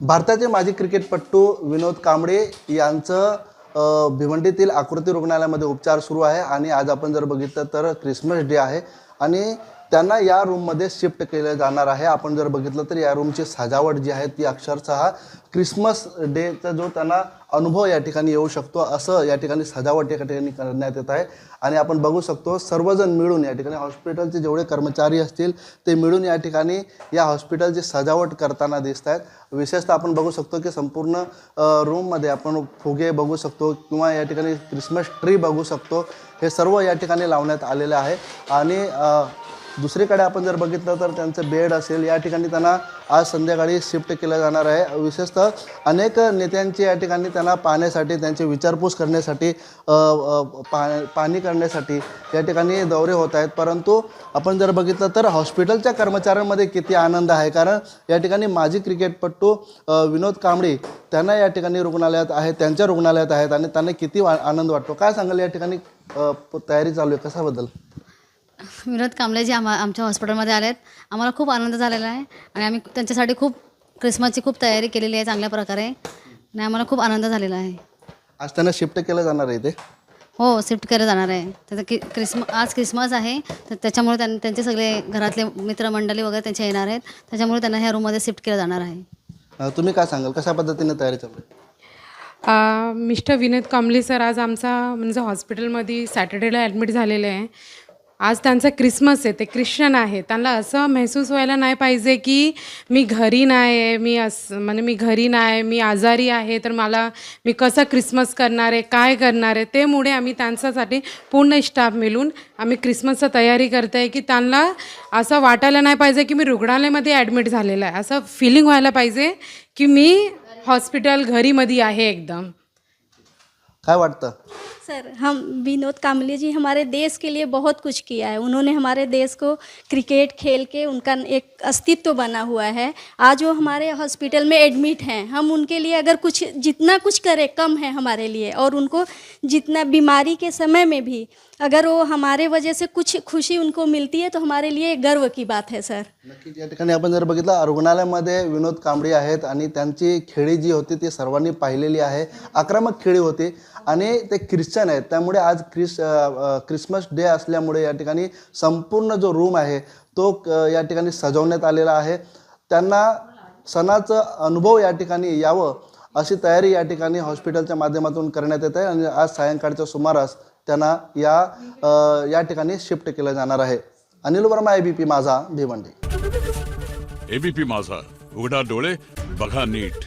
भारताचे माजी क्रिकेटपटू विनोद कांबळे यांचं भिवंडीतील आकृती रुग्णालयामध्ये उपचार सुरू आहे आणि आज आपण जर बघितलं तर क्रिसमस डे आहे आणि त्यांना या रूममध्ये शिफ्ट केलं जाणार आहे। आपण जर बघितलं तर या रूमची सजावट जी आहे ती अक्षरशः क्रिसमस डेचा जो त्यांना अनुभव या ठिकाणी येऊ शकतो असं या ठिकाणी सजावट या ठिकाणी करण्यात येत आहे। आणि आपण बघू शकतो सर्वजण मिळून या ठिकाणी हॉस्पिटलचे जेवढे कर्मचारी असतील ते मिळून या ठिकाणी या हॉस्पिटलची सजावट करताना दिसत आहेत। विशेषतः आपण बघू शकतो की संपूर्ण रूममध्ये आपण फुगे बघू शकतो किंवा या ठिकाणी क्रिसमस ट्री बघू शकतो। हे सर्व या ठिकाणी लावण्यात आलेले आहे आणि दुसरीकडे आपण जर बघितलं तर त्यांचं बेड असेल या ठिकाणी त्यांना आज संध्याकाळी शिफ्ट केलं जाणार आहे। विशेषतः अनेक नेत्यांची या ठिकाणी त्यांना पाहण्यासाठी त्यांची विचारपूस करण्यासाठी पाहणी करण्यासाठी या ठिकाणी दौरे होत आहेत। परंतु आपण जर बघितलं तर हॉस्पिटलच्या कर्मचाऱ्यांमध्ये किती आनंद आहे, कारण या ठिकाणी माजी क्रिकेटपटू विनोद कांबळे त्यांना या ठिकाणी रुग्णालयात आहेत, त्यांच्या रुग्णालयात आहेत आणि त्यांना किती आनंद वाटतो, काय सांगाल या ठिकाणी तयारी चालू आहे कशाबद्दल? विनोद कांबळे जे आमच्या हॉस्पिटलमध्ये आले आहेत, आम्हाला खूप आनंद झालेला आहे आणि आम्ही त्यांच्यासाठी खूप क्रिसमसची खूप तयारी केलेली आहे चांगल्या प्रकारे आणि आम्हाला खूप आनंद झालेला आहे। आज त्यांना शिफ्ट केलं जाणार आहे ते? हो, शिफ्ट केलं जाणार आहे। त्याचं आज क्रिसमस आहे तर त्याच्यामुळे त्यांचे सगळे घरातले मित्रमंडळी वगैरे त्यांचे येणार आहेत, त्याच्यामुळे त्यांना ह्या रूममध्ये शिफ्ट केलं जाणार आहे। तुम्ही काय सांगाल, कशा पद्धतीने तयारी चालू आहे? मिस्टर विनोद कांबळे सर आज आमचा म्हणजे हॉस्पिटलमध्ये सॅटर्डेला ॲडमिट झालेले आहे। आज त्यांचा क्रिसमस आहे, ते ख्रिश्चन आहे, त्यांना असं महसूस व्हायला नाही पाहिजे की मी घरी नाही आहे, मी घरी नाही, मी आजारी आहे तर मी कसं क्रिसमस करणार आहे, काय करणार आहे। त्यामुळे आम्ही त्यांच्यासाठी पूर्ण स्टाफ मिळून आम्ही क्रिसमसची तयारी करतो आहे की त्यांना असं वाटायला नाही पाहिजे की मी रुग्णालयामध्ये ॲडमिट झालेलं आहे, असं फिलिंग व्हायला पाहिजे की मी हॉस्पिटल घरीमध्ये आहे एकदम। काय वाटतं? सर, हम विनोद कांबळे जी हमारे देश के लिए बहुत कुछ किया है। उन्होंने हमारे देश को क्रिकेट खेल के उनका एक अस्तित्व बना हुआ है। आज वो हमारे हॉस्पिटल में एडमिट हैं, हम उनके लिए अगर जितना कुछ करें कम है हमारे लिए। और उनको जितना बीमारी के समय में भी अगर वो हमारे वजह से कुछ खुशी उनको मिलती है तो हमारे लिए गर्व की बात है सर। नक्कीच या ठिकाणी आपण जर बघितलं रुग्णालयामध्ये विनोद कांबळे आहेत आणि त्यांची खेळी जी होती ती सर्वांनी पाहिलेली आहे, आक्रमक खेळी होती आणि ते ख्रिश्चन आहेत, त्यामुळे आज क्रिसमस डे असल्यामुळे या ठिकाणी संपूर्ण जो रूम आहे तो या ठिकाणी सजवण्यात आलेला आहे। त्यांना सणाचा अनुभव या ठिकाणी यावं अशी तयारी या ठिकाणी हॉस्पिटलच्या माध्यमातून करण्यात येत आहे आणि आज सायंकाळच्या सुमारास त्यांना या ठिकाणी शिफ्ट केलं जाणार आहे। अनिल वर्मा, एबीपी माझा, भिवंडी। एबीपी माझा, उघडा डोळे बघा नीट।